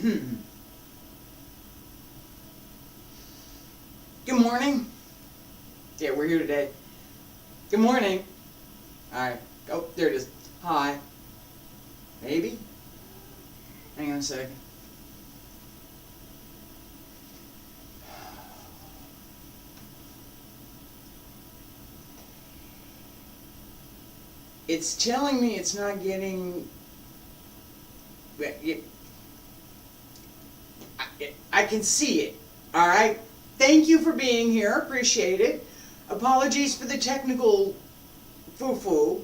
Good morning. Yeah, we're here today. Good morning. Alright. Oh, there it is. Hi. Maybe? Hang on a second. It's telling me it's not getting... I can see it. Alright? Thank you for being here. Appreciate it. Apologies for the technical foo-foo.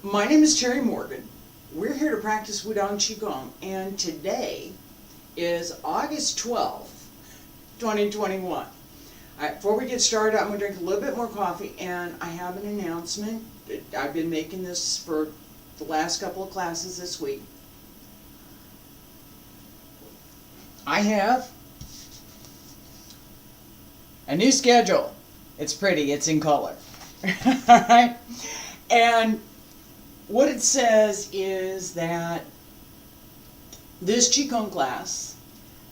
My name is Terry Morgan. We're here to practice Wudang Qigong, and today is August 12th, 2021. All right, before we get started, I'm going to drink a little bit more coffee, and I have an announcement. I've been making this for the last couple of classes this week. I have a new schedule. It's pretty, it's in color. Alright? And what it says is that this Qigong class,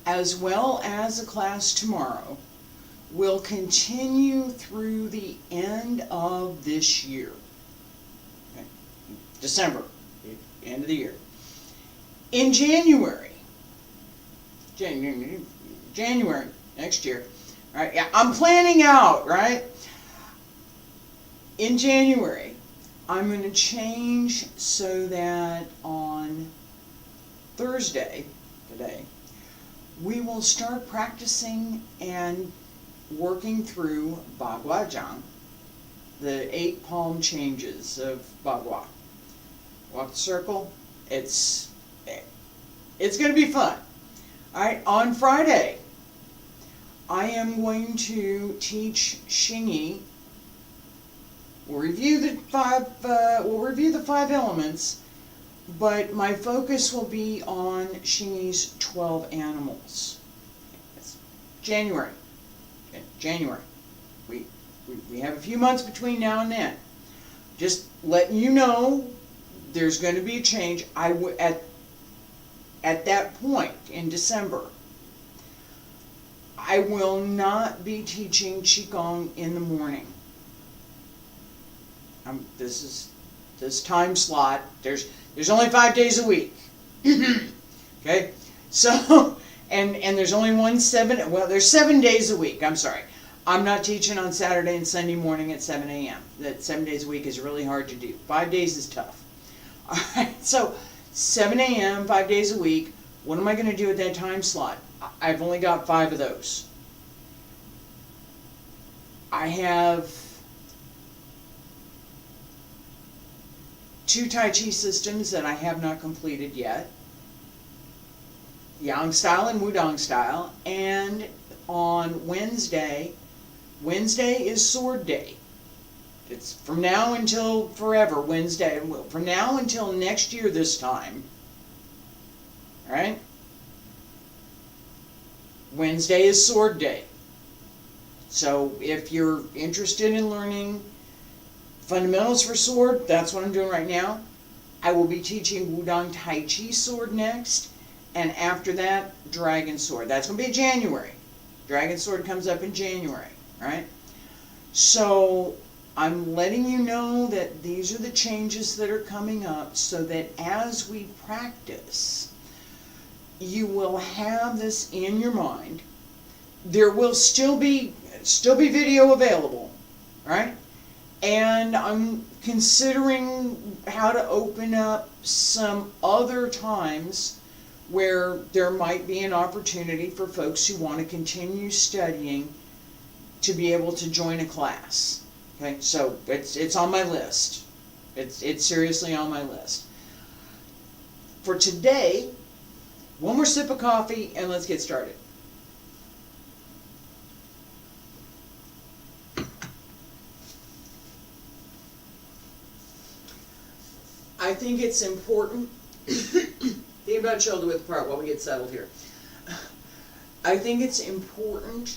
as well as a class tomorrow, will continue through the end of this year. Okay. December, end of the year. In January next year. Right? Yeah, I'm planning out, right? In January, I'm going to change so that on Thursday, today, we will start practicing and working through Bagua Zhang, the 8 palm changes of Bagua. Walk the circle. It's going to be fun. All right, on Friday, I am going to teach Xingyi. We'll review the five elements, but my focus will be on Xingyi's 12 animals. It's January. Okay, January. We have a few months between now and then. Just letting you know, there's going to be a change. At that point in December, I will not be teaching Qigong in the morning. This time slot. There's only 5 days a week. Okay, so and there's only there's 7 days a week. I'm sorry. I'm not teaching on Saturday and Sunday morning at 7 a.m. That 7 days a week is really hard to do. 5 days is tough. All right, so 7 a.m. 5 days a week. What am I going to do at that time slot? I've only got 5 of those. I have 2 Tai Chi systems that I have not completed yet. Yang style and Wudang style. And on Wednesday is sword day. It's from now until forever, Wednesday. From now until next year this time. Alright? Wednesday is sword day. So if you're interested in learning fundamentals for sword, that's what I'm doing right now. I will be teaching Wudang Tai Chi sword next, and after that, dragon sword. That's going to be January. Dragon sword comes up in January, right? So I'm letting you know that these are the changes that are coming up, so that as we practice, you will have this in your mind. There will still be video available, right? And I'm considering how to open up some other times where there might be an opportunity for folks who want to continue studying to be able to join a class. Okay, so it's on my list. It's seriously on my list. For today, one more sip of coffee and let's get started. I think it's important. Think about shoulder width apart while we get settled here. I think it's important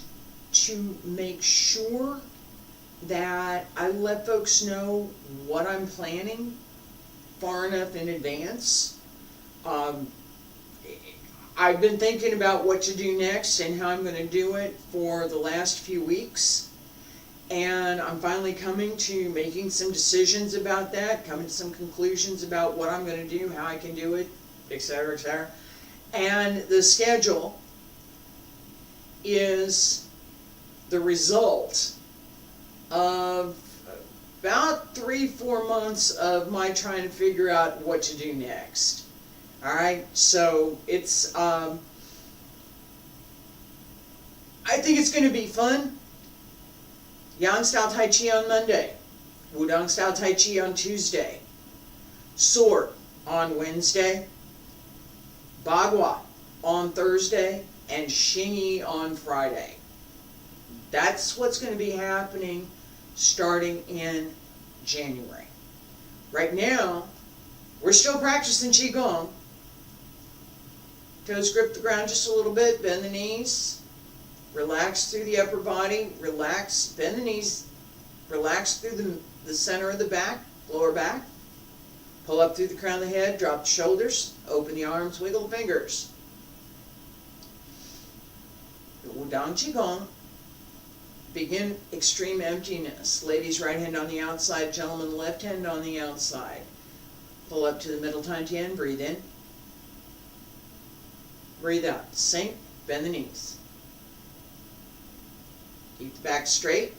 to make sure that I let folks know what I'm planning far enough in advance. I've been thinking about what to do next and how I'm going to do it for the last few weeks. And I'm finally coming to making some decisions about that, coming to some conclusions about what I'm going to do, how I can do it, etc., etc. And the schedule is the result of about 3-4 months of my trying to figure out what to do next. Alright, so it's, I think it's going to be fun. Yang Style Tai Chi on Monday, Wudang Style Tai Chi on Tuesday, Sword on Wednesday, Bagua on Thursday, and Xingyi on Friday. That's what's going to be happening starting in January. Right now, we're still practicing Qigong. Toes grip the ground just a little bit, bend the knees, relax through the upper body, relax, bend the knees, relax through the center of the back, lower back, pull up through the crown of the head, drop the shoulders, open the arms, wiggle the fingers. The Wudang Qigong. Begin extreme emptiness. Ladies, right hand on the outside, gentlemen, left hand on the outside. Pull up to the middle Tian, breathe in. Breathe out. Sink, bend the knees. Keep the back straight.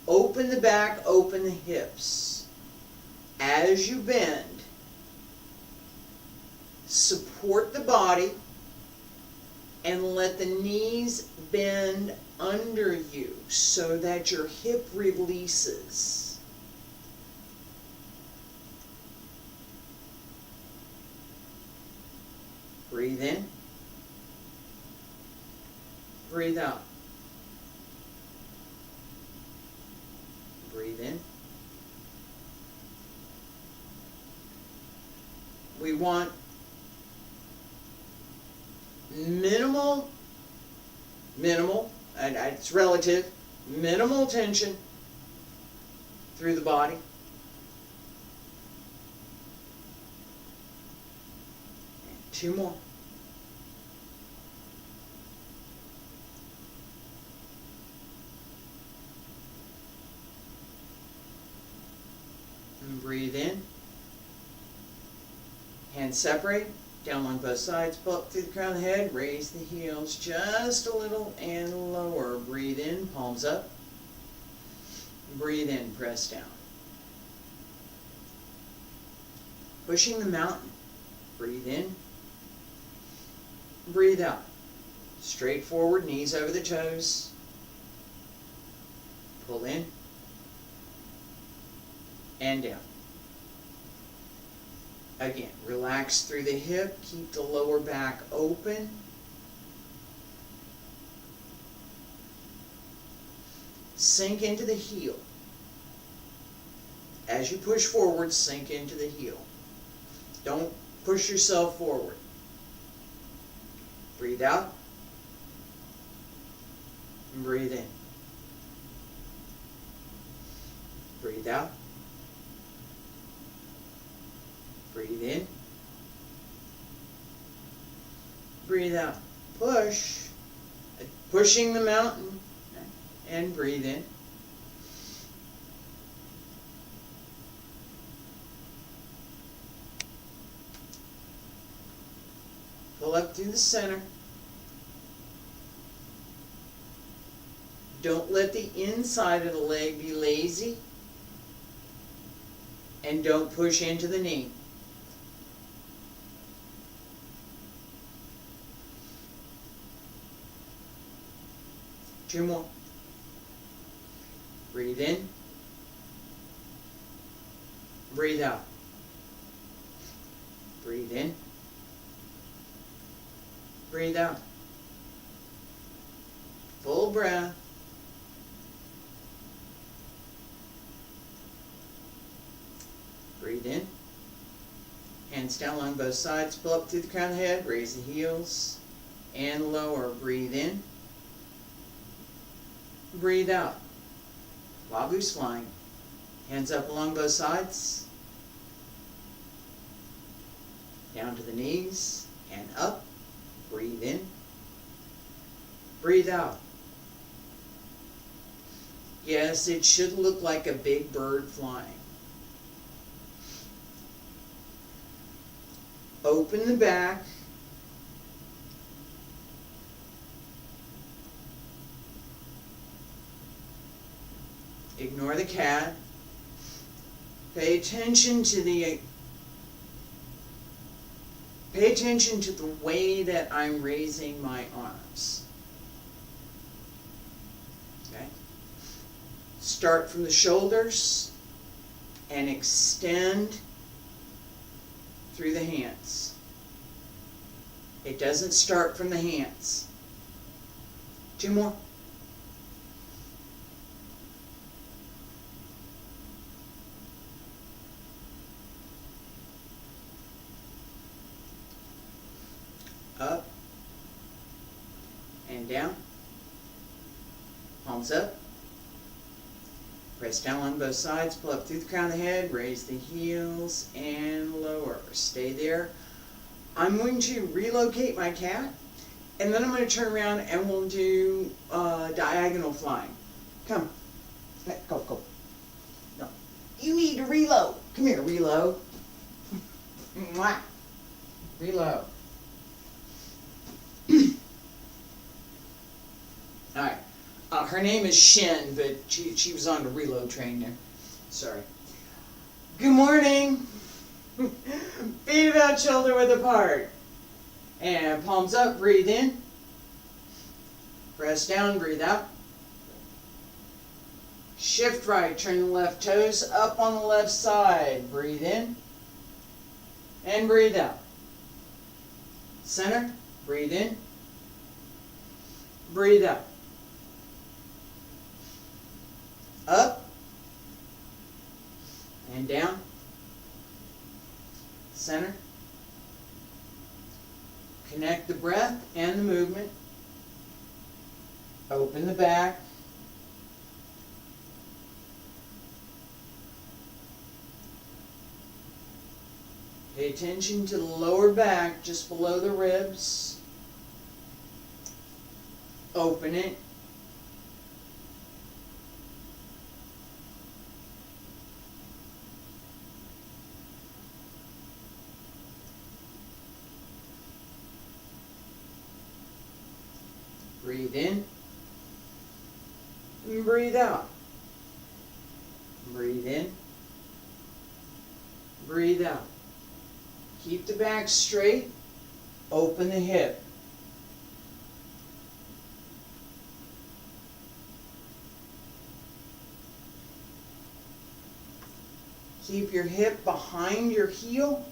Open the back, open the hips. As you bend, support the body and let the knees bend under you so that your hip releases. Breathe in. Breathe out. Breathe in. We want minimal, and it's relative, minimal tension through the body. And 2 more. And breathe in. Hands separate. Down along both sides, pull up through the crown of the head, raise the heels just a little and lower. Breathe in, palms up. Breathe in, press down. Pushing the mountain. Breathe in. Breathe out. Straight forward, knees over the toes. Pull in. And down. Again, relax through the hip, keep the lower back open. Sink into the heel. As you push forward, sink into the heel. Don't push yourself forward. Breathe out. And breathe in. Breathe out. Breathe in. Breathe out. Push. Pushing the mountain. And breathe in. Pull up through the center. Don't let the inside of the leg be lazy. And don't push into the knee. Two more. Breathe in. Breathe out. Breathe in. Breathe out. Full breath. Breathe in. Hands down along both sides. Pull up through the crown of the head. Raise the heels. And lower. Breathe in. Breathe out. While Goose flying. Hands up along both sides. Down to the knees. And up. Breathe in. Breathe out. Yes, it should look like a big bird flying. Open the back. Ignore the cat. Pay attention to the way that I'm raising my arms. Okay? Start from the shoulders and extend through the hands. It doesn't start from the hands. 2 more. Up and down. Palms up. Press down on both sides, pull up through the crown of the head, raise the heels and lower. Stay there. I'm going to relocate my cat, and then I'm going to turn around and we'll do diagonal flying. Come. Go, go. No. You need to reload. Come here, reload. Mwah. Reload. Alright. Her name is Shin, but she was on the reload train there. Sorry. Good morning. Feet about shoulder width apart. And palms up, breathe in. Press down, breathe out. Shift right, turn the left toes up on the left side. Breathe in. And breathe out. Center, breathe in. Breathe out. Up and down. Center. Connect the breath and the movement. Open the back. Pay attention to the lower back, just below the ribs. Open it. Breathe in. And breathe out. Breathe in. Breathe out. Keep the back straight. Open the hip. Keep your hip behind your heel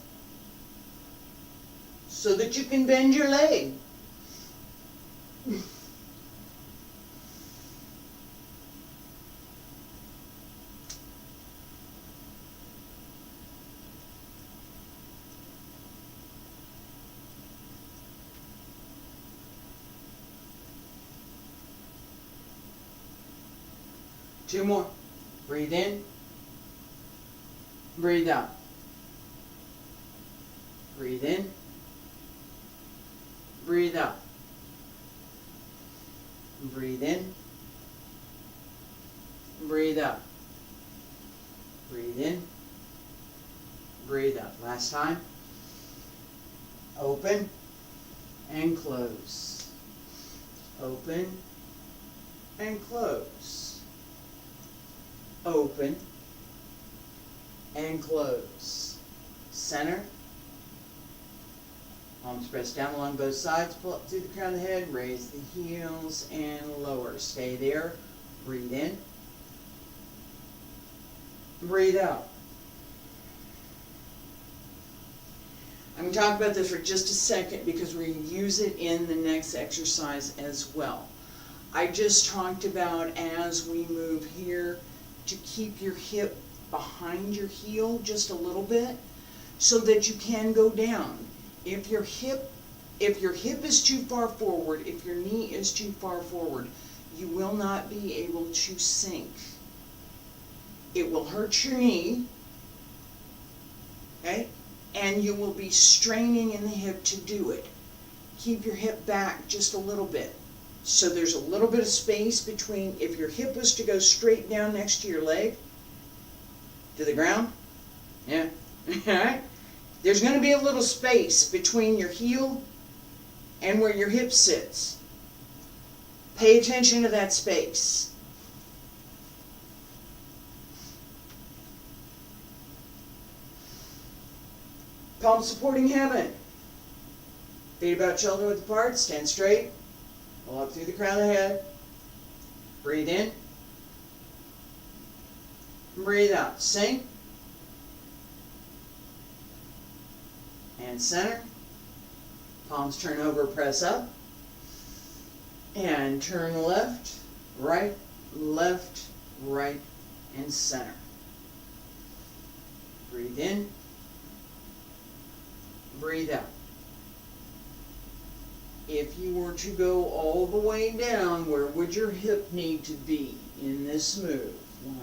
so that you can bend your leg. 2 more. Breathe in. Breathe out. Breathe in. Breathe out. Breathe in. Breathe out. Breathe in. Breathe out. Last time. Open and close. Open and close. Open and close. Center. Palms pressed down along both sides. Pull up through the crown of the head. Raise the heels and lower. Stay there. Breathe in. Breathe out. I'm going to talk about this for just a second because we're going to use it in the next exercise as well. I just talked about as we move here to keep your hip behind your heel just a little bit so that you can go down. If your hip is too far forward, if your knee is too far forward, you will not be able to sink. It will hurt your knee, okay? And you will be straining in the hip to do it. Keep your hip back just a little bit. So there's a little bit of space between, if your hip was to go straight down next to your leg, to the ground, yeah, alright? There's going to be a little space between your heel and where your hip sits. Pay attention to that space. Palms supporting heaven. Feet about shoulder width apart, stand straight. Roll up through the crown of the head. Breathe in. Breathe out. Sink. And center. Palms turn over, press up. And turn left, right, and center. Breathe in. Breathe out. If you were to go all the way down, where would your hip need to be in this move? 1,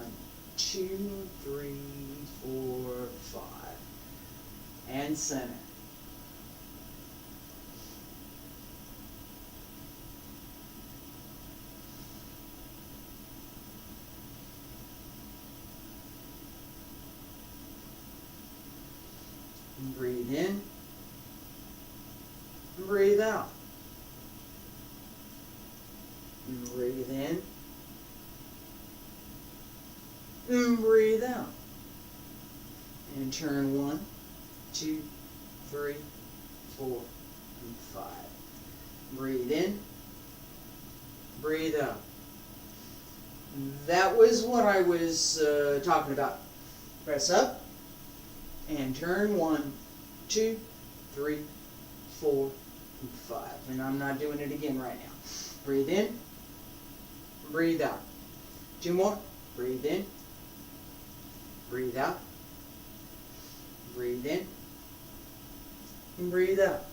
2, 3, 4, 5. And center. Breathe in. Breathe out. Breathe in. Breathe out. And turn 1, 2, 3, 4, and 5. Breathe in. Breathe out. That was what I was talking about. Press up. And turn 1, 2, 3, 4, and 5. And I'm not doing it again right now. Breathe in. Breathe out. 2 more. Breathe in. Breathe out. Breathe in. And breathe out.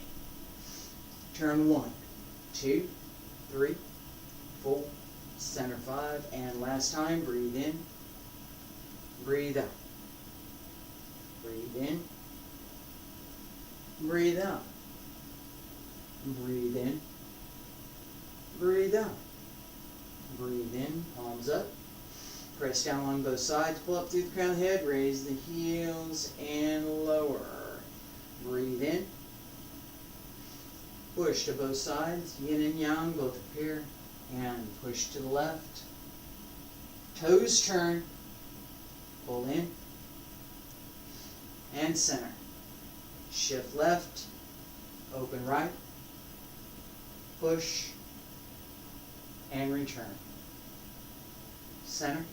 Turn 1, 2, 3, 4, center 5. And last time, breathe in. Breathe out. Breathe in. Breathe out. Breathe in. Breathe out. Breathe in. Palms up. Press down along both sides. Pull up through the crown of the head. Raise the heels and lower. Breathe in. Push to both sides. Yin and yang both appear. And push to the left. Toes turn. Pull in. And center. Shift left, open right, push, and return. Center.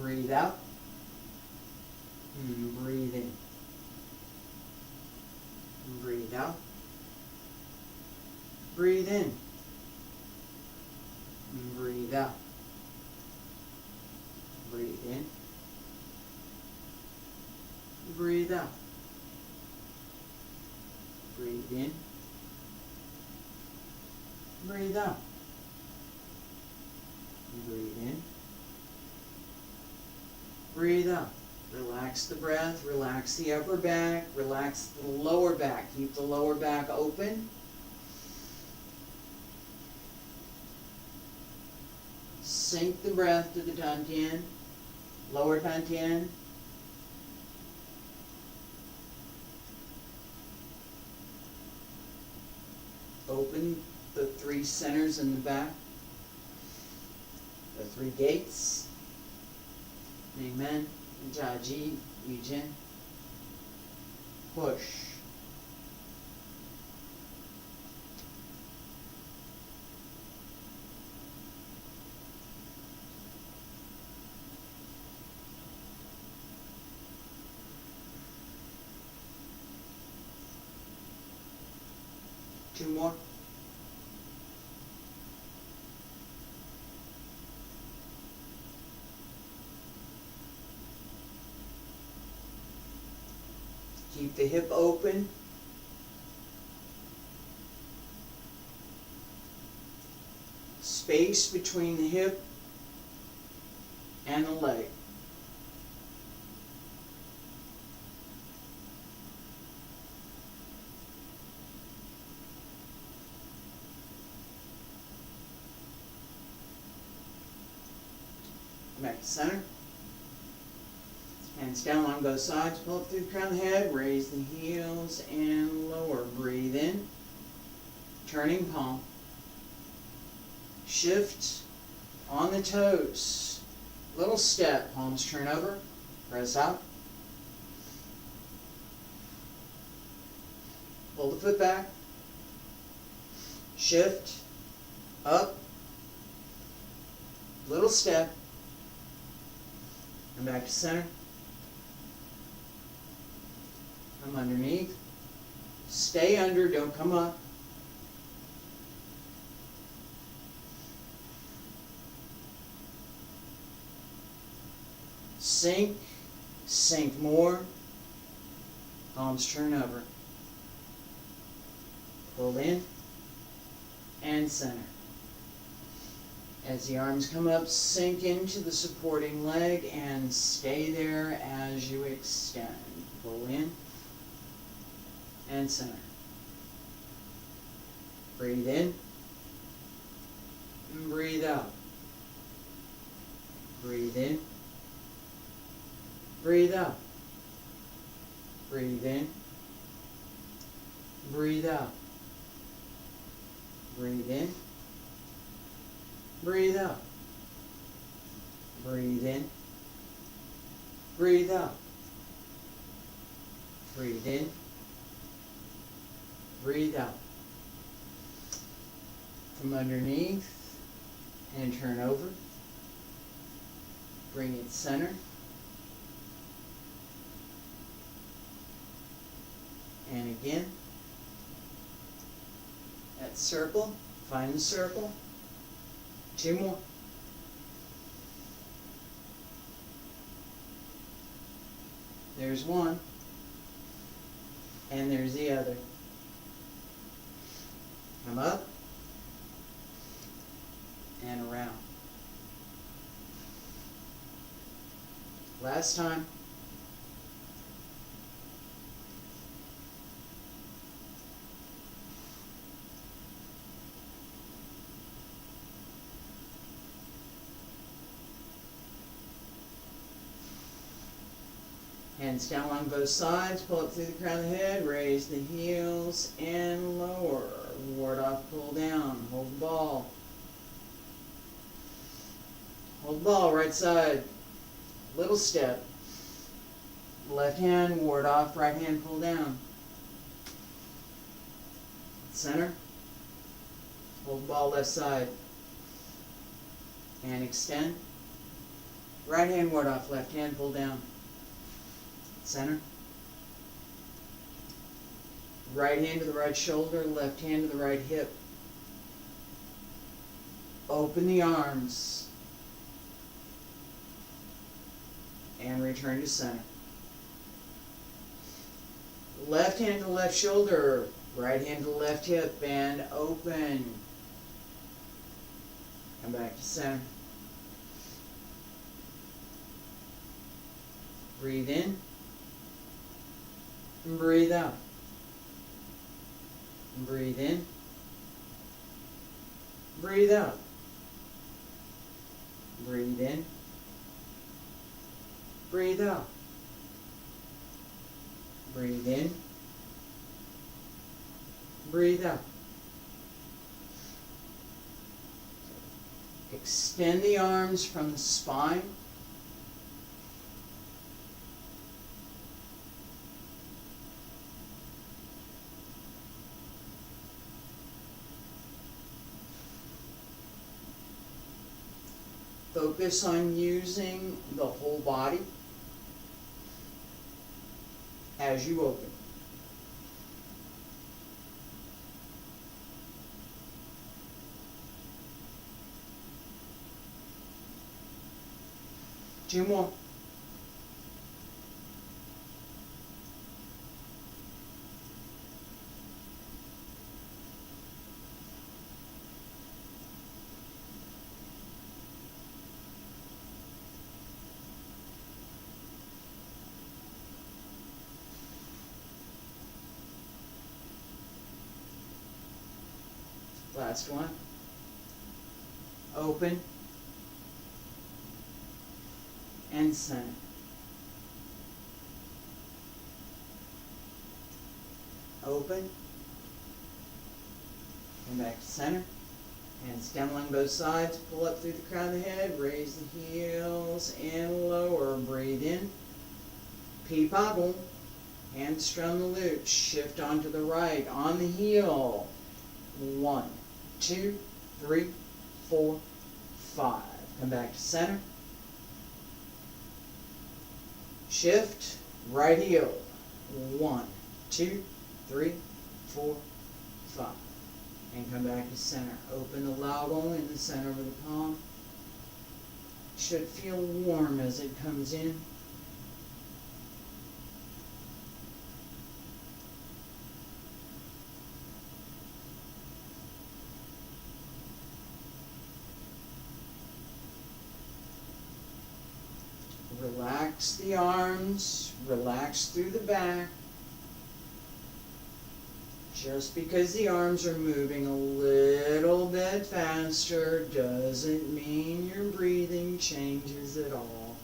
Breathe out. And breathe in. And breathe out. Breathe in. And breathe out. Breathe in. Breathe out. Breathe in. Breathe out. Breathe in. Breathe out. Relax the breath. Relax the upper back. Relax the lower back. Keep the lower back open. Sink the breath to the dantian. Lower dantian. Open the 3 centers in the back. The 3 gates. Amen. Jaji, Yujin. Push. Two more. Keep the hip open. Space between the hip and the leg. Back to center. Hands down along both sides. Pull up through the crown of the head. Raise the heels and lower. Breathe in. Turning palm. Shift on the toes. Little step. Palms turn over. Press out. Pull the foot back. Shift. Up. Little step. And back to center. Come underneath. Stay under, don't come up. Sink, sink more. Palms turn over. Pull in and center. As the arms come up, sink into the supporting leg and stay there as you extend. Pull in and center. Breathe in and breathe out. Breathe in. Breathe out. Breathe in. Breathe out. Breathe in. Breathe out. Breathe in. Breathe out. Breathe in. Breathe out. From underneath and turn over. Bring it center. And again. That circle. Find the circle. 2 more. There's one. And there's the other. Come up. And around. Last time. Hands down along both sides, pull up through the crown of the head, raise the heels and lower. Ward off, pull down, hold the ball. Hold the ball, right side. Little step. Left hand, ward off, right hand, pull down. Center. Hold the ball, left side. And extend. Right hand, ward off, left hand, pull down. Center. Right hand to the right shoulder, left hand to the right hip. Open the arms. And return to center. Left hand to the left shoulder, right hand to the left hip, and open. Come back to center. Breathe in. And breathe out. And breathe in. Breathe out. Breathe in. Breathe out. Breathe in. Breathe out. Extend the arms from the spine. Focus on using the whole body as you open. Two more. Last one. Open. and center. Open. Come back to center. Hands down along both sides. Pull up through the crown of the head. Raise the heels and lower. Breathe in. Pee-poggle. Hand strum the lute. Shift onto the right. On the heel. 1, 2, 3, 4, 5. Come back to center. Shift. Right heel. 1, 2, 3, 4, 5. And come back to center. Open the logo in the center of the palm. Should feel warm as it comes in. Relax the arms, relax through the back. Just because the arms are moving a little bit faster doesn't mean your breathing changes at all.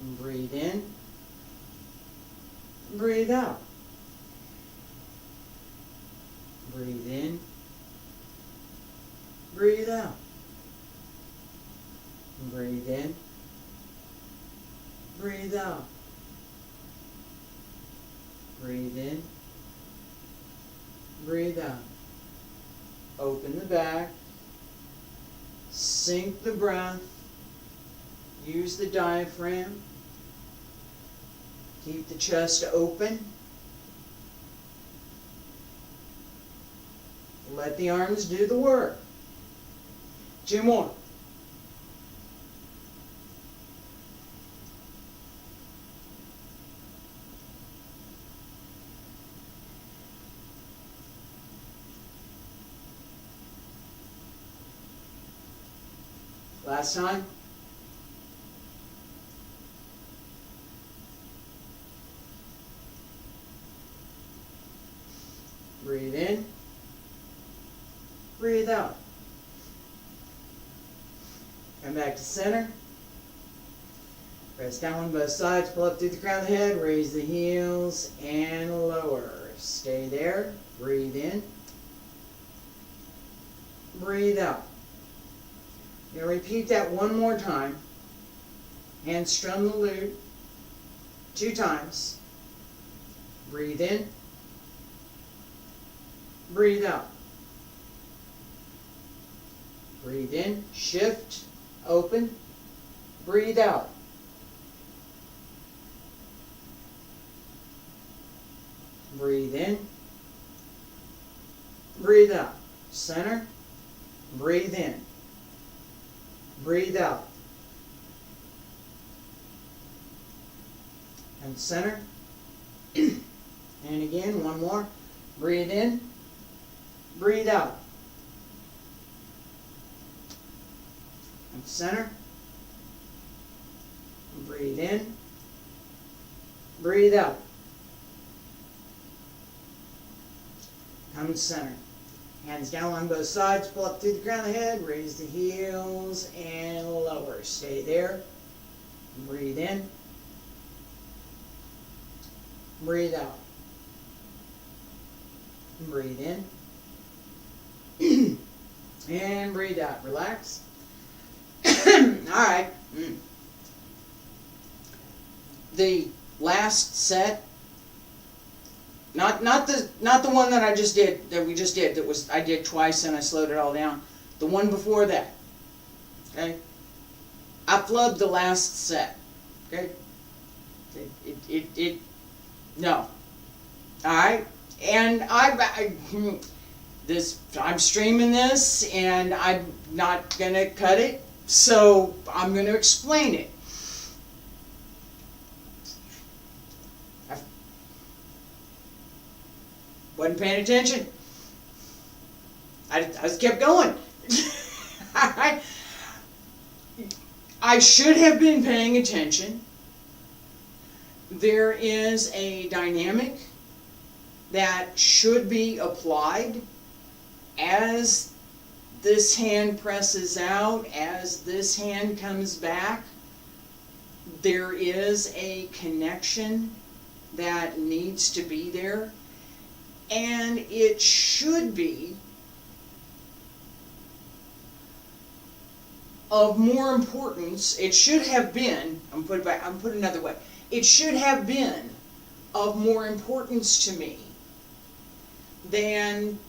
And breathe in, breathe out. Breathe in, breathe out. Breathe in, breathe out. Breathe in, breathe out. Open the back, sink the breath, use the diaphragm, keep the chest open. Let the arms do the work. 2 more. Last time. Breathe in. Breathe out. Come back to center. Press down on both sides. Pull up through the crown of the head. Raise the heels and lower. Stay there. Breathe in. Breathe out. Now repeat that one more time. Hand strum the lute 2 times. Breathe in. Breathe out. Breathe in. Shift. Open. Breathe out. Breathe in. Breathe out. Center. Breathe in. Breathe out. And center. And again, one more. Breathe in. Breathe out. And center. Breathe in. Breathe out. Come to center. Hands down along both sides, pull up through the crown of the head, raise the heels and lower. Stay there. Breathe in. Breathe out. Breathe in. And breathe out. Relax. Alright. The last set, not the one that I just did, that we just did, that was I did twice and I slowed it all down. The one before that. Okay? I flubbed the last set. Okay? No. Alright? And I'm streaming this and I'm not gonna cut it, so I'm gonna explain it. Wasn't paying attention. I just kept going. I should have been paying attention. There is a dynamic that should be applied as this hand presses out, as this hand comes back, there is a connection that needs to be there, and it should be of more importance. It should have been, I'm put it another way, it should have been of more importance to me than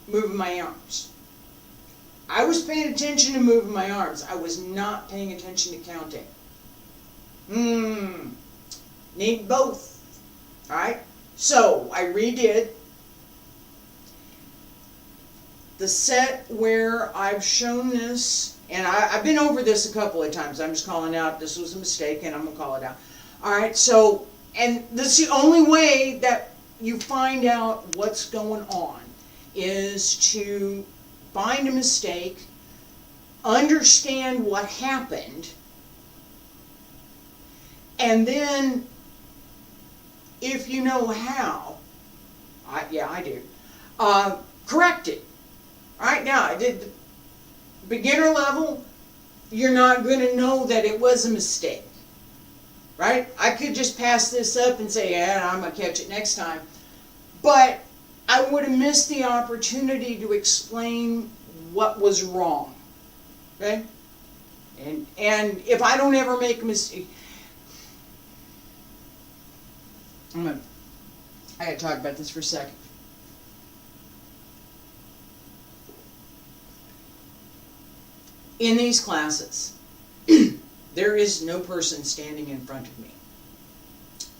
moving my arms. I was paying attention to moving my arms. I was not paying attention to counting. Need both. Alright? So, I redid the set where I've shown this, and I've been over this a couple of times. I'm just calling out, this was a mistake, and I'm going to call it out. Alright, so, and this is the only way that you find out what's going on, is to find a mistake, understand what happened, and then, if you know how, I do, correct it. Alright, now, I did beginner level, you're not going to know that it was a mistake. Right? I could just pass this up and say, yeah, I'm going to catch it next time. But I would have missed the opportunity to explain what was wrong. Okay? And if I don't ever make a mistake, I got to talk about this for a second. In these classes, there is no person standing in front of me.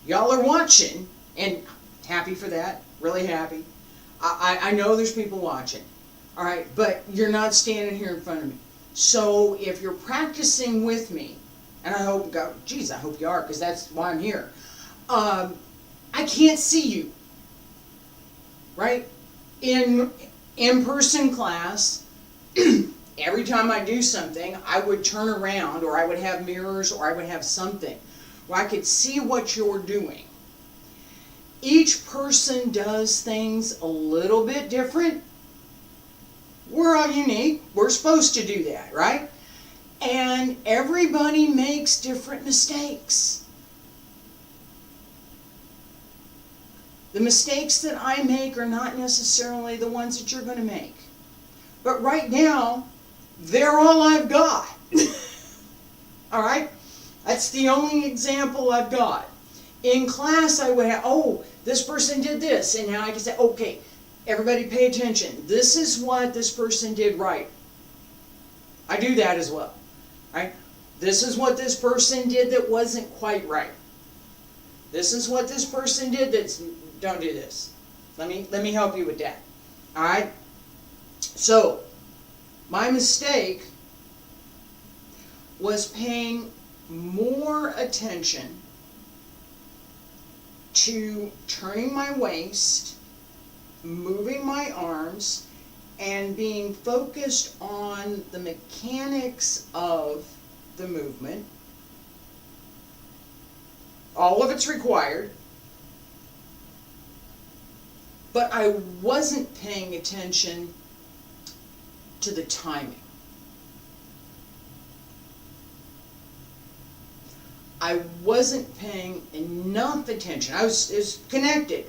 Y'all are watching, and happy for that, really happy. I know there's people watching, all right, but you're not standing here in front of me. So if you're practicing with me, and I hope, geez, I hope you are, because that's why I'm here. I can't see you, right? In in-person class, every time I do something, I would turn around, or I would have mirrors, or I would have something where I could see what you're doing. Each person does things a little bit different. We're all unique. We're supposed to do that, right? And everybody makes different mistakes. The mistakes that I make are not necessarily the ones that you're going to make. But right now, they're all I've got. All right? That's the only example I've got. In class, I would have, oh, this person did this, and now I can say, okay, everybody pay attention. This is what this person did right. I do that as well. Right? This is what this person did that wasn't quite right. This is what this person did that's, don't do this. Let me help you with that. All right? So, my mistake was paying more attention to turning my waist, moving my arms, and being focused on the mechanics of the movement. All of it's required, but I wasn't paying attention to the timing. I wasn't paying enough attention. It was connected.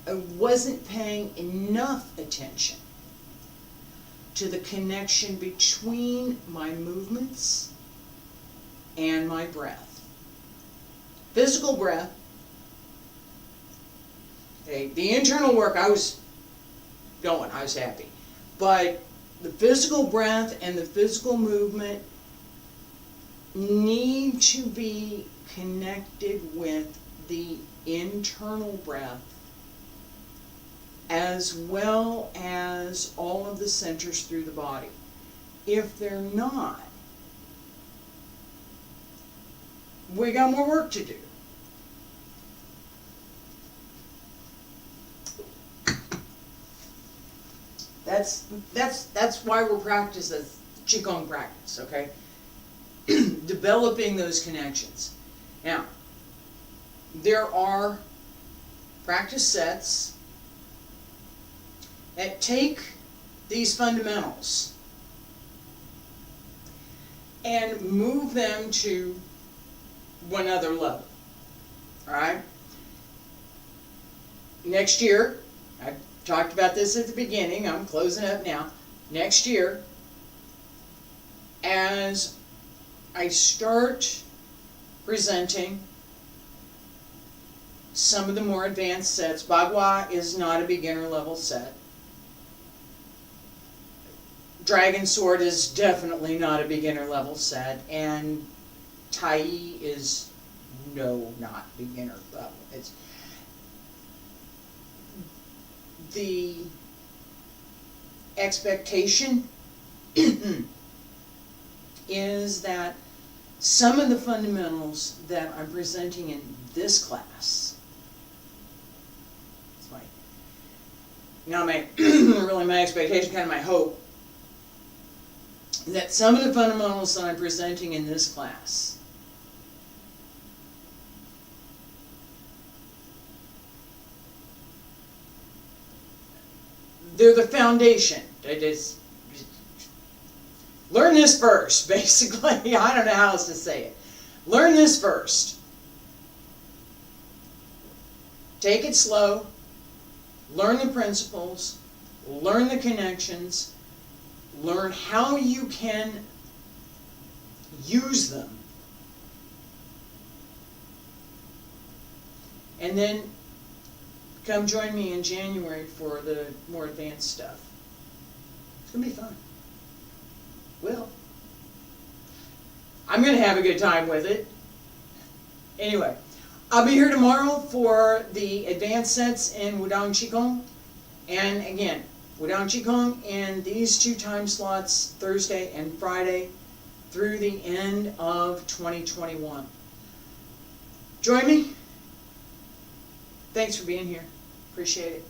I wasn't paying enough attention to the connection between my movements and my breath. Physical breath. Okay, the internal work, I was going, I was happy. But the physical breath and the physical movement need to be connected with the internal breath, as well as all of the centers through the body. If they're not, we got more work to do. That's why we're practicing Qigong practice, okay? Developing those connections. Now, there are practice sets that take these fundamentals and move them to one other level. Alright? Next year, I talked about this at the beginning, I'm closing up now. Next year, as I start presenting some of the more advanced sets, Bagua is not a beginner level set. Dragon Sword is definitely not a beginner level set, and Tai is not beginner level. It's the expectation is that some of the fundamentals that I'm presenting in this class, it's my, really my expectation, kind of my hope, that some of the fundamentals that I'm presenting in this class they're the foundation. It is, learn this first, basically. I don't know how else to say it. Learn this first. Take it slow. Learn the principles. Learn the connections. Learn how you can use them. And then come join me in January for the more advanced stuff. It's going to be fun. Will. I'm going to have a good time with it. Anyway, I'll be here tomorrow for the advanced sets in Wudang Qigong. And again, Wudang Qigong in these 2 time slots, Thursday and Friday, through the end of 2021. Join me. Thanks for being here. Appreciate it.